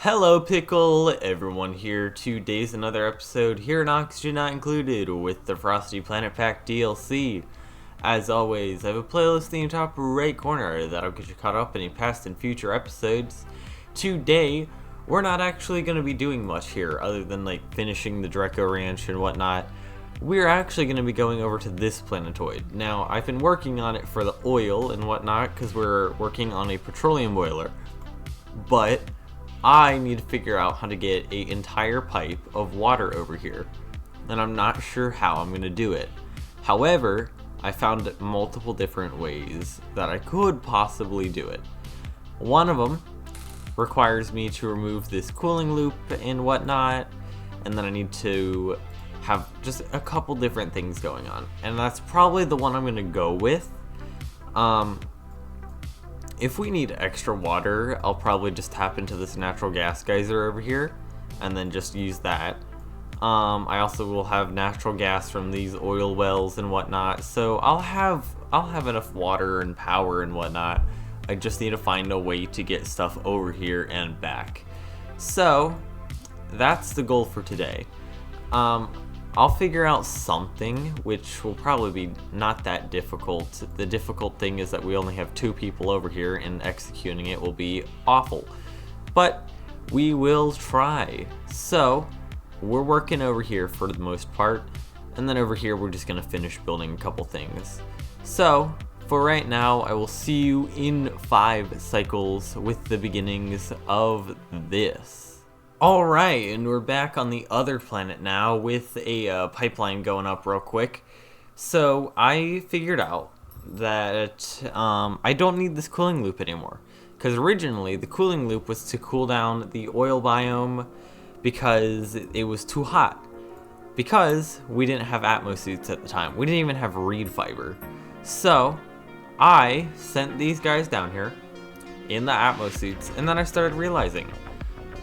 Hello Pickle, everyone here. Today's another episode here in Oxygen Not Included with the Frosty Planet Pack DLC. As always, I have a playlist in the top right corner that'll get you caught up in any past and future episodes. Today, we're not actually going to be doing much here other than like finishing the Draco Ranch and whatnot. We're actually going to be going over to this planetoid. Now, I've been working on it for the oil and whatnot because we're working on a petroleum boiler. But I need to figure out how to get an entire pipe of water over here, and I'm not sure how I'm going to do it. However, I found multiple different ways that I could possibly do it. One of them requires me to remove this cooling loop and whatnot, and then I need to have just a couple different things going on, and that's probably the one I'm going to go with. If we need extra water, I'll probably just tap into this natural gas geyser over here and then just use that. I also will have natural gas from these oil wells and whatnot, so I'll have enough water and power and whatnot. I just need to find a way to get stuff over here and back. So that's the goal for today. I'll figure out something, which will probably be not that difficult. The difficult thing is that we only have 2 people over here, and executing it will be awful. But we will try. So we're working over here for the most part, and then over here we're just going to finish building a couple things. So for right now, I will see you in 5 cycles with the beginnings of this. Alright, and we're back on the other planet now with a pipeline going up real quick. So I figured out that I don't need this cooling loop anymore. Because originally the cooling loop was to cool down the oil biome because it was too hot. Because we didn't have Atmo suits at the time. We didn't even have reed fiber. So I sent these guys down here in the Atmo suits, and then I started realizing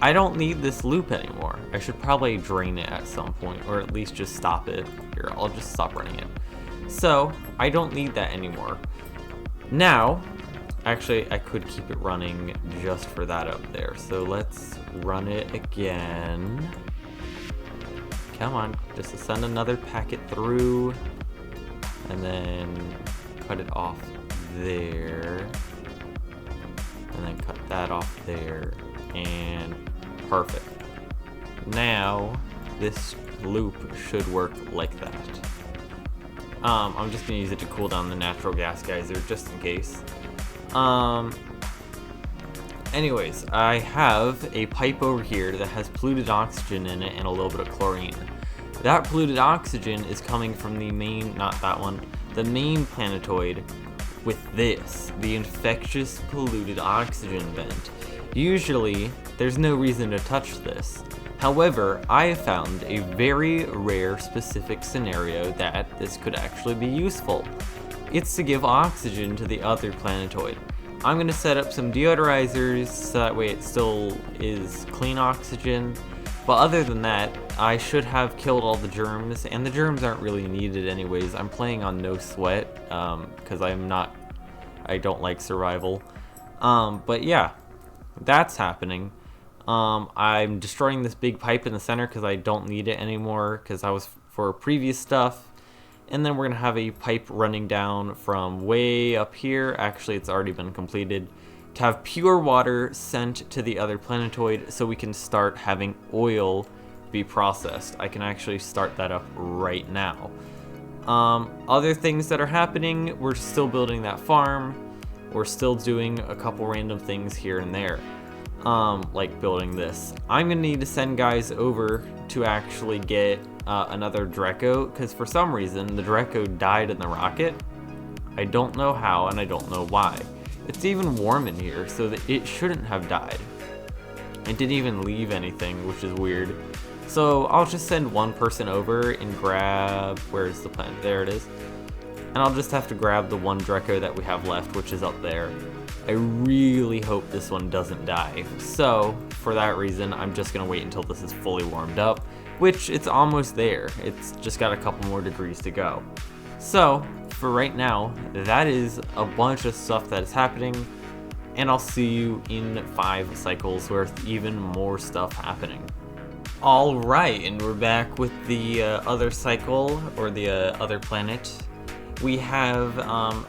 I don't need this loop anymore. I should probably drain it at some point, or at least just stop it. Here, I'll just stop running it. So, I don't need that anymore. Now, actually, I could keep it running just for that up there. So let's run it again. Come on, just to send another packet through. And then cut it off there. And then cut that off there. And perfect. Now this loop should work like that. I'm just gonna use it to cool down the natural gas geyser just in case. Anyways, I have a pipe over here that has polluted oxygen in it and a little bit of chlorine. That polluted oxygen is coming from the main, not that one, the main planetoid with this, the infectious polluted oxygen vent. Usually, there's no reason to touch this. However, I have found a very rare specific scenario that this could actually be useful. It's to give oxygen to the other planetoid. I'm going to set up some deodorizers so that way it still is clean oxygen. But other than that, I should have killed all the germs, and the germs aren't really needed anyways. I'm playing on no sweat because I don't like survival. But yeah. That's happening. I'm destroying this big pipe in the center because I don't need it anymore because I was for previous stuff. And then we're going to have a pipe running down from way up here. Actually, it's already been completed. To have pure water sent to the other planetoid so we can start having oil be processed. I can actually start that up right now. Other things that are happening, we're still building that farm. We're still doing a couple random things here and there, like building this. I'm gonna need to send guys over to actually get another Draco, because for some reason the Draco died in the rocket. I don't know how, and I don't know why. It's even warm in here, so that it shouldn't have died. It didn't even leave anything, which is weird. So I'll just send one person over and grab, where's the planet? There it is. And I'll just have to grab the one Draco that we have left, which is up there. I really hope this one doesn't die. So, for that reason, I'm just going to wait until this is fully warmed up, which it's almost there. It's just got a couple more degrees to go. So, for right now, that is a bunch of stuff that is happening. and I'll see you in 5 cycles with even more stuff happening. Alright, and we're back with the other cycle, or the other planet. We have,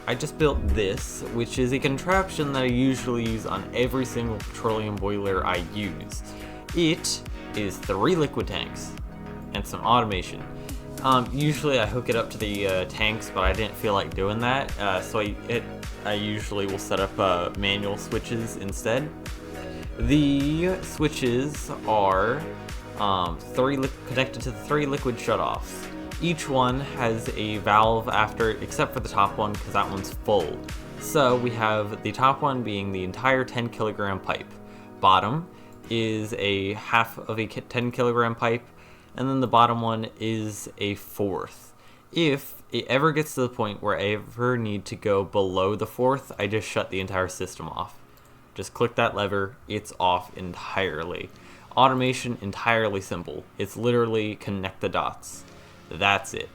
I just built this, which is a contraption that I usually use on every single petroleum boiler I use. It is 3 liquid tanks and some automation. Usually I hook it up to the tanks, but I didn't feel like doing that, so I usually will set up manual switches instead. The switches are connected to the 3 liquid shutoffs. Each one has a valve after, except for the top one, because that one's full. So we have the top one being the entire 10 kilogram pipe. Bottom is a half of a 10 kilogram pipe, and then the bottom one is a fourth. If it ever gets to the point where I ever need to go below the fourth, I just shut the entire system off. Just click that lever, it's off entirely. Automation, entirely simple. It's literally connect the dots. That's it.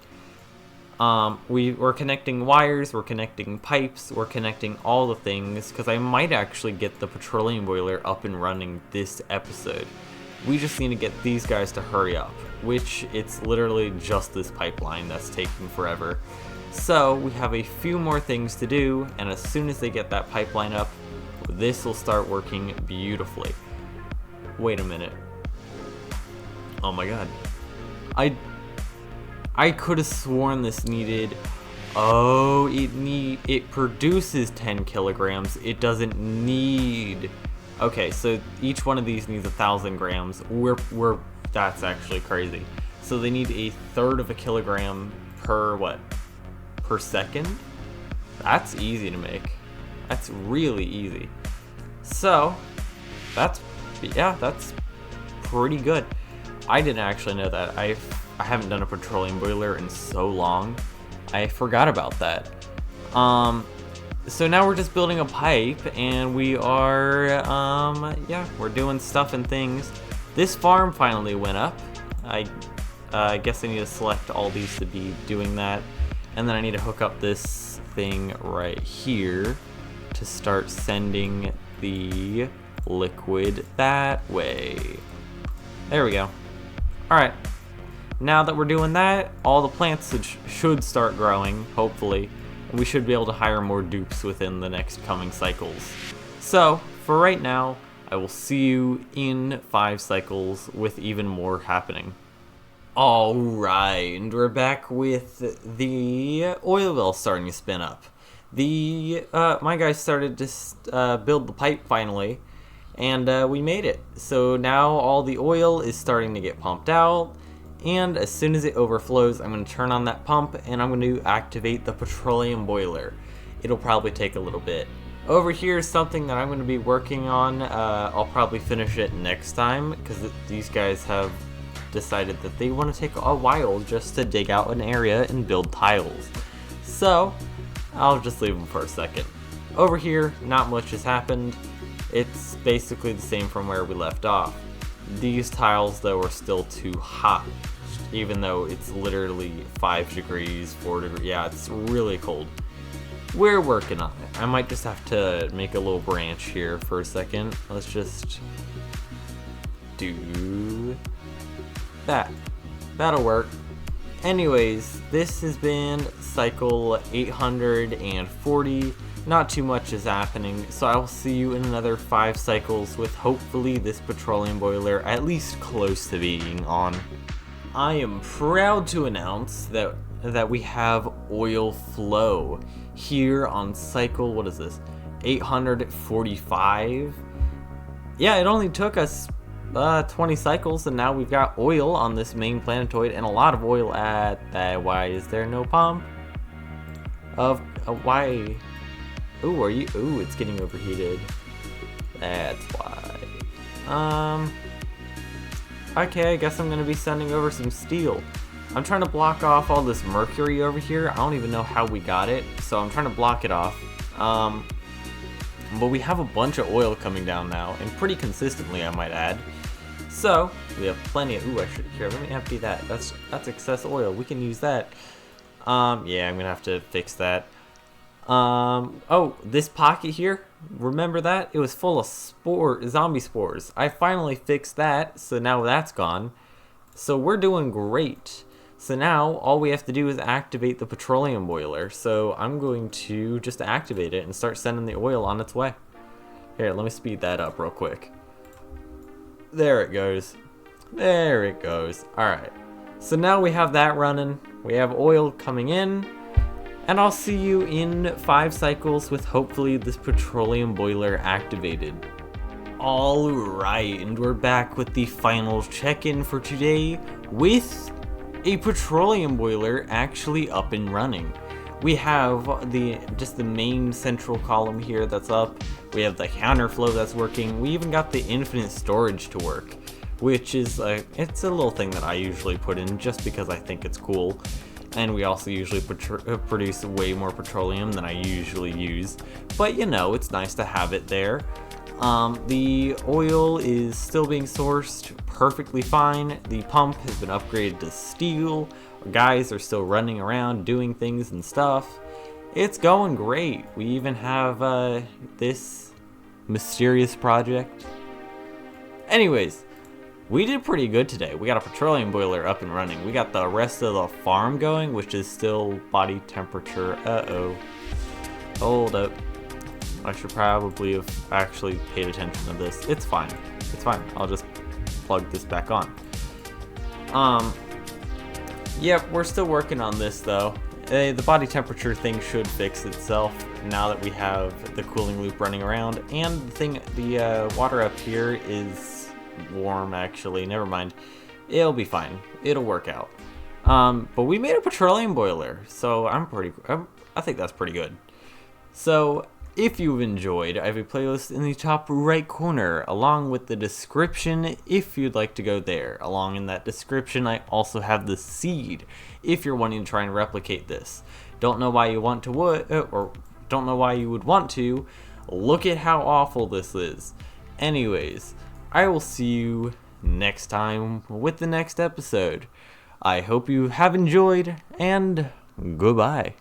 We're connecting wires, we're connecting pipes, we're connecting all the things, because I might actually get the petroleum boiler up and running this episode. We just need to get these guys to hurry up, which it's literally just this pipeline that's taking forever. So we have a few more things to do, and as soon as they get that pipeline up, this will start working beautifully. Wait a minute. Oh my god. I could have sworn this needed... Oh, it produces 10 kilograms. It doesn't need... Okay, so each one of these needs 1,000 grams. That's actually crazy. So they need a third of a kilogram per what? Per second? That's easy to make. That's really easy. So, that's pretty good. I didn't actually know that. I haven't done a petroleum boiler in so long. I forgot about that. So now we're just building a pipe, and we are, we're doing stuff and things. This farm finally went up. I guess I need to select all these to be doing that. And then I need to hook up this thing right here to start sending the liquid that way. There we go. Alright. Now that we're doing that, all the plants should start growing, hopefully. And we should be able to hire more dupes within the next coming cycles. So, for right now, I will see you in 5 cycles with even more happening. Alright, and we're back with the oil well starting to spin up. My guy started to build the pipe finally, and we made it. So now all the oil is starting to get pumped out, and as soon as it overflows, I'm going to turn on that pump, and I'm going to activate the petroleum boiler. It'll probably take a little bit. Over here is something that I'm going to be working on. I'll probably finish it next time, because these guys have decided that they want to take a while just to dig out an area and build tiles. So, I'll just leave them for a second. Over here, not much has happened. It's basically the same from where we left off. These tiles, though, are still too hot, even though it's literally 5 degrees, 4 degrees. Yeah, it's really cold. We're working on it. I might just have to make a little branch here for a second. Let's just do that. That'll work. Anyways, this has been cycle 840. Not too much is happening, so I will see you in another 5 cycles with hopefully this petroleum boiler at least close to being on. I am proud to announce that we have oil flow here on cycle, what is this, 845? Yeah, it only took us 20 cycles, and now we've got oil on this main planetoid, and a lot of oil at that. Why is there no pump? Why? Ooh, ooh, it's getting overheated. That's why. Okay, I guess I'm gonna be sending over some steel. I'm trying to block off all this mercury over here. I don't even know how we got it, so I'm trying to block it off. But we have a bunch of oil coming down now, and pretty consistently, I might add. So, we have plenty of, ooh, here, let me empty that. That's excess oil, we can use that. Yeah, I'm gonna have to fix that. Oh, this pocket here, remember that? It was full of zombie spores. I finally fixed that, so now that's gone. So we're doing great. So now all we have to do is activate the petroleum boiler. So I'm going to just activate it and start sending the oil on its way. Here, let me speed that up real quick. There it goes. There it goes. Alright. So now we have that running. We have oil coming in. And I'll see you in 5 cycles with hopefully this petroleum boiler activated. Alright, and we're back with the final check-in for today with a petroleum boiler actually up and running. We have just the main central column here that's up. We have the counterflow that's working. We even got the infinite storage to work, which is it's a little thing that I usually put in just because I think it's cool. And we also usually produce way more petroleum than I usually use. But you know, it's nice to have it there. The oil is still being sourced perfectly fine. The pump has been upgraded to steel. Our guys are still running around doing things and stuff. It's going great. We even have this mysterious project. Anyways, we did pretty good today. We got a petroleum boiler up and running. We got the rest of the farm going, which is still body temperature. Uh-oh. Hold up. I should probably have actually paid attention to this. It's fine. It's fine. I'll just plug this back on. Yep, we're still working on this though. The body temperature thing should fix itself now that we have the cooling loop running around. And the water up here is warm actually. Never mind. It'll be fine. It'll work out. But we made a petroleum boiler, so I think that's pretty good. So if you've enjoyed, I have a playlist in the top right corner along with the description if you'd like to go there. Along in that description, I also have the seed if you're wanting to try and replicate this. Don't know why you want to or don't know why you would want to. Look at how awful this is. Anyways, I will see you next time with the next episode. I hope you have enjoyed, and goodbye.